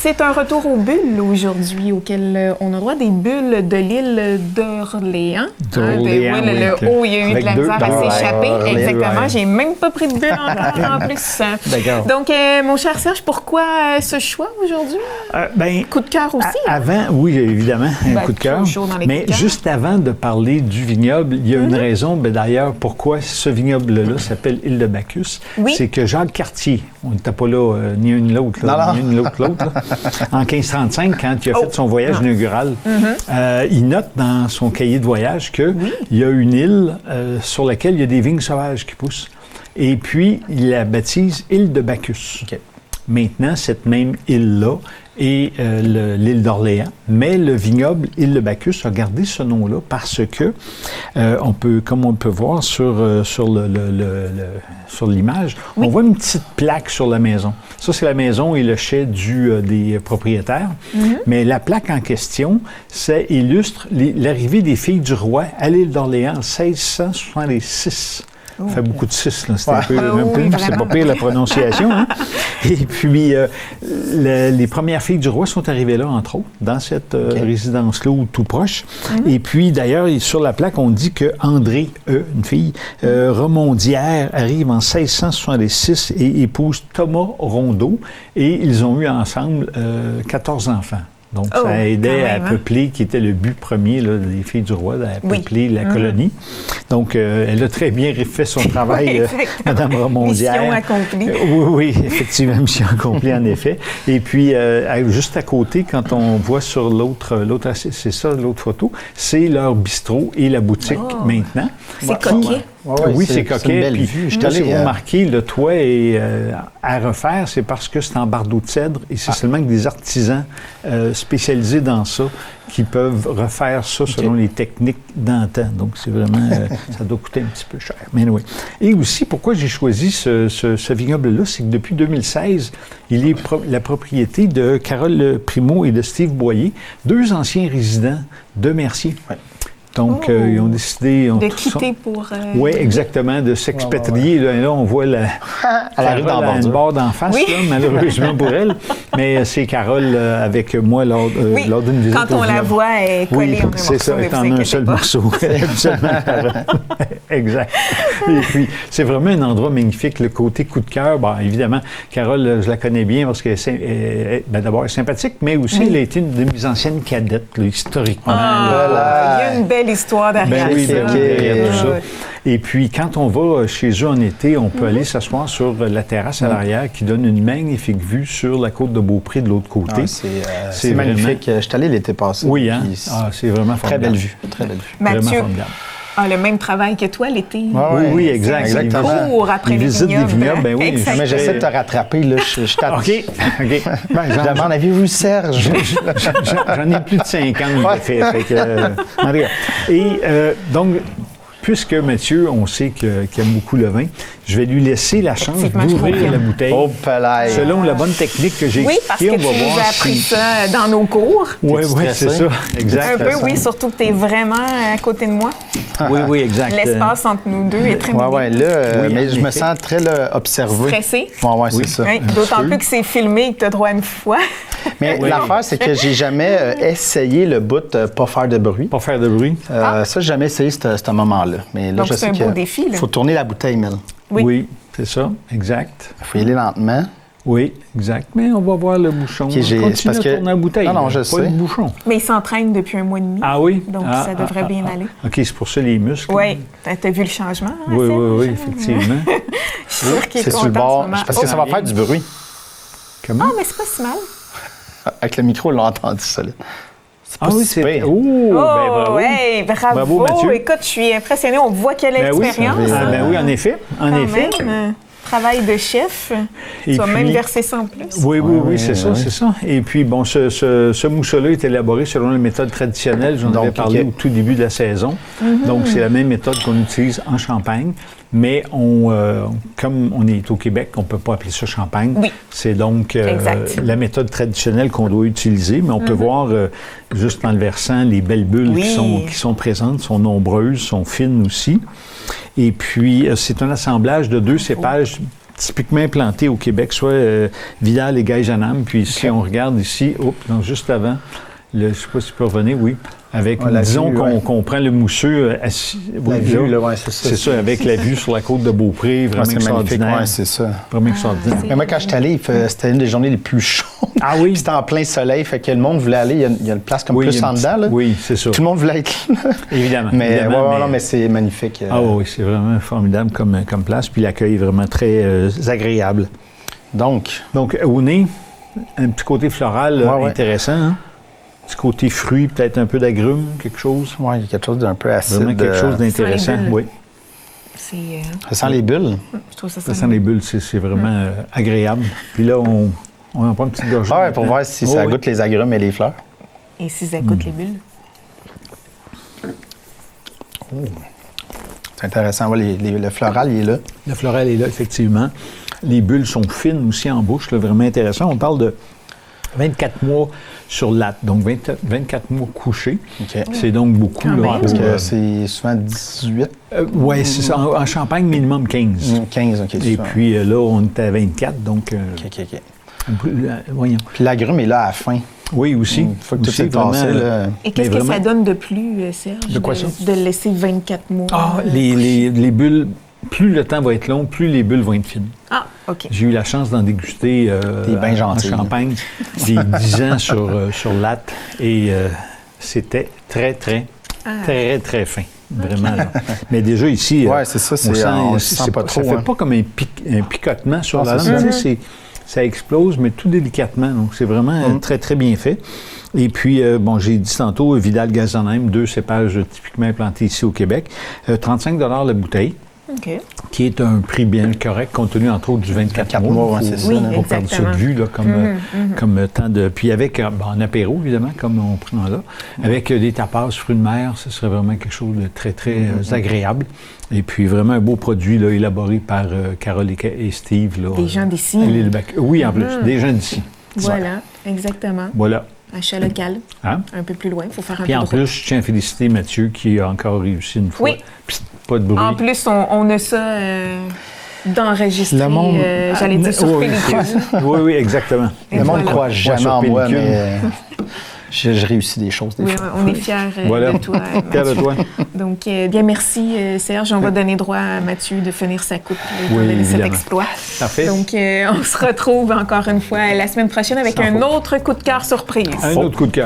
C'est un retour aux bulles aujourd'hui, auquel on a droit des bulles de l'île d'Orléans. D'Orléans, le haut, il y a eu de la misère à s'échapper. Exactement, ouais. j'ai même pas pris de bulles en plus. D'accord. Donc, mon cher Serge, pourquoi ce choix aujourd'hui? Coup de cœur aussi. Avant, oui, évidemment, un coup de cœur. Mais juste avant de parler du vignoble, il y a une raison, d'ailleurs, pourquoi ce vignoble-là s'appelle Île de Bacchus. Oui. C'est que Jacques Cartier, on n'était pas là, ni une ni l'autre, ni une ni l'autre, en 1535, quand il a fait son voyage inaugural, il note dans son cahier de voyage qu'il y a une île sur laquelle il y a des vignes sauvages qui poussent. Et puis, il la baptise Île de Bacchus. Okay. Maintenant, cette même île-là est l'île d'Orléans, mais le vignoble Île de Bacchus a gardé ce nom-là parce que, comme on peut voir sur l'image, on voit une petite plaque sur la maison. Ça, c'est la maison et le chai des propriétaires. Mais la plaque en question, ça illustre l'arrivée des filles du roi à l'île d'Orléans en 1666. Ça fait beaucoup de 6, là. C'est c'est pas pire la prononciation. Hein? Et puis, les premières filles du roi sont arrivées là, entre autres, dans cette résidence-là, ou tout proche. Et puis, d'ailleurs, sur la plaque, on dit que André, une fille, Remondière, arrive en 1666 et épouse Thomas Rondeau. Et ils ont eu ensemble 14 enfants. Donc, ça aidait à peupler, qui était le but premier des filles du roi, à peupler la colonie. Donc, elle a très bien fait son travail, Mme Remondière. Mission accomplie. Oui, effectivement, mission accomplie, en effet. Et puis, juste à côté, quand on voit sur l'autre, c'est ça, l'autre photo, c'est leur bistrot et la boutique maintenant. C'est coquet. Oui, c'est coquet. C'est une belle puis, vue. Je t'allais remarquer, le toit est à refaire, c'est parce que c'est en bardeau de cèdre et c'est seulement que des artisans spécialisés dans ça qui peuvent refaire ça selon les techniques d'antan. Donc, c'est vraiment, ça doit coûter un petit peu cher. Mais anyway. Et aussi, pourquoi j'ai choisi ce vignoble-là, c'est que depuis 2016, il est la propriété de Carole Primo et de Steve Boyer, deux anciens résidents de Mercier. Ouais. Donc, ils ont décidé... de quitter pour... Oui, exactement, de s'expatrier. Là, on voit la une barre d'en face, là, malheureusement pour elle. Mais c'est Carole avec moi lors d'une visite. Quand on la voit, elle est collée en un morceau. C'est ça, elle est en un seul morceau. Exact. Et puis, c'est vraiment un endroit magnifique. Le côté coup de cœur, évidemment, Carole, je la connais bien parce qu'elle est d'abord elle est sympathique, mais aussi elle a été une de mes anciennes cadettes, là, historiquement. Il y a une belle histoire derrière ça. Et puis, quand on va chez eux en été, on peut aller s'asseoir sur la terrasse à l'arrière qui donne une magnifique vue sur la côte de Beaupré de l'autre côté. C'est magnifique. Je suis allé l'été passé. Oui, hein? C'est vraiment très belle vue. Très belle vue. Mathieu, vraiment formidable. Le même travail que toi l'été. Oui, exactement. Cours après les visites des vignobles, ben oui. Mais j'essaie de te rattraper, là. Je t'attends. OK. Je demande, avez-vous Serge? J'en ai plus de 50 de fait. Et donc, puisque Mathieu, on sait qu'il aime beaucoup le vin, je vais lui laisser la chance d'ouvrir la bouteille. Selon la bonne technique que j'ai expliquée, parce que tu nous as appris ça dans nos cours. Oui, c'est ça. Exact. Un peu, oui, surtout que tu es vraiment à côté de moi. Oui, exact. L'espace entre nous deux est très mini. Mais je me sens très observé. Stressé. Oui, c'est ça. D'autant plus que c'est filmé et que tu as droit à une fois. Mais l'affaire, c'est que j'ai jamais essayé le bout de pas faire de bruit. Pas faire de bruit. Ça, j'ai jamais essayé ce moment-là. Mais là, donc, c'est un beau défi. Il faut tourner la bouteille, Mel. Oui, c'est ça, exact. Il faut y aller lentement. Oui, exact. Mais on va voir le bouchon. Continue à tourner la bouteille. Non, je sais. Pas le bouchon. Mais il s'entraîne depuis un mois et demi. Ah oui? Donc, ça devrait bien aller. OK, c'est pour ça les muscles. Oui. Tu as vu le changement? Oui, effectivement. Je suis sûre qu'il est sur le bord. content. Parce que ça va faire du bruit. Comment? Mais c'est pas si mal. Avec le micro, on l'a entendu, ça. C'est pas si pire. Bravo. Bravo, Mathieu. Écoute, je suis impressionnée. On voit quelle expérience. Oui, en effet. Travail de chef. Tu vas même verser ça en plus. Oui, c'est ça. Et puis, bon, ce mousseux-là est élaboré selon la méthode traditionnelle. J'en avais parlé au tout début de la saison. Donc, c'est la même méthode qu'on utilise en Champagne. Mais comme on est au Québec, on ne peut pas appeler ça champagne. Oui. C'est donc la méthode traditionnelle qu'on doit utiliser. Mais on peut voir, juste en le versant, les belles bulles qui sont présentes, sont nombreuses, sont fines aussi. Et puis, c'est un assemblage de deux cépages typiquement implantés au Québec, soit Vidal et Gaïjanam. Puis si on regarde ici, non, juste avant, je ne sais pas si tu peux revenir, oui, avec, disons qu'on prend le mousseux assis. La vue, là, ouais, c'est ça. C'est ça, avec la vue sur la côte de Beaupré, vraiment extraordinaire. Ouais, c'est ça. Vraiment extraordinaire. Mais moi, quand je suis allé, c'était une des journées les plus chaudes. Ah oui? C'était en plein soleil, fait que le monde voulait aller. Il y a une place comme plus en dedans, là. Oui, c'est ça. Tout le monde voulait être là. Évidemment. Mais non, mais c'est magnifique. Ah oui, c'est vraiment formidable comme place. Puis l'accueil est vraiment très agréable. Donc, au nez, un petit côté floral intéressant, hein? Petit côté fruit, peut-être un peu d'agrumes, quelque chose. Oui, il y a quelque chose d'un peu acide. Vraiment quelque chose d'intéressant, oui. Ça sent les bulles. Je trouve ça sent les bulles, c'est vraiment agréable. Puis là, on en prend une petite gorgée. Ah ouais, pour voir si ça goûte les agrumes et les fleurs. Et si ça goûte les bulles. Oh. C'est intéressant. Le floral, il est là. Le floral est là, effectivement. Les bulles sont fines aussi en bouche, là, vraiment intéressant. On parle de 24 mois sur latte, donc 24 mois couchés. Okay. C'est donc beaucoup. Là, parce que c'est souvent 18. Oui, c'est ça. En Champagne, minimum 15. 15, OK. Et puis là, on est à 24, donc... OK. Voyons. Puis l'agrume est là à la fin. Oui, aussi. Il faut que tout s'est passé, là. Et qu'est-ce que ça donne de plus, Serge? De quoi ça? De laisser 24 mois. Ah, les bulles, plus le temps va être long, plus les bulles vont être fines. Ah, OK. J'ai eu la chance d'en déguster en Champagne, des 10 ans sur latte, et c'était très fin. Vraiment. Là. Mais déjà ici, oui, c'est ça, on sent pas trop. Ça ne fait pas comme un picotement sur la langue. Ça explose, mais tout délicatement. Donc, c'est vraiment très, très bien fait. Et puis, j'ai dit tantôt, Vidal Gaïjanam, 2 cépages typiquement implantés ici au Québec. 35 $ la bouteille. OK. Qui est un prix bien correct, compte tenu, entre autres, du 24 mois. C'est ça. Oui, on perd ça de vue, là, comme temps de... Puis avec, en apéro, évidemment, comme on prend là, avec des tapas, fruits de mer, ce serait vraiment quelque chose de très, très agréable. Et puis, vraiment un beau produit, là, élaboré par Carole et Steve. Là, des gens d'ici. Oui, en plus, des gens d'ici. Voilà, exactement. Voilà. Achat local, un peu plus loin. Il faut faire un peu de route. Puis en plus, je tiens à féliciter Mathieu qui a encore réussi une fois. Oui. Psst, pas de bruit. En plus, on a ça d'enregistrer, le monde... j'allais dire sur pellicule. Oui, exactement. Le monde ne croit jamais en moi, mais je réussis des choses des fois. On est fiers de toi. Fiers de toi. Donc, bien merci, Serge. On va donner droit à Mathieu de finir sa coupe pour donner cet exploit. Parfait. Donc, on se retrouve encore une fois la semaine prochaine avec un autre coup de cœur surprise. Un autre coup de cœur.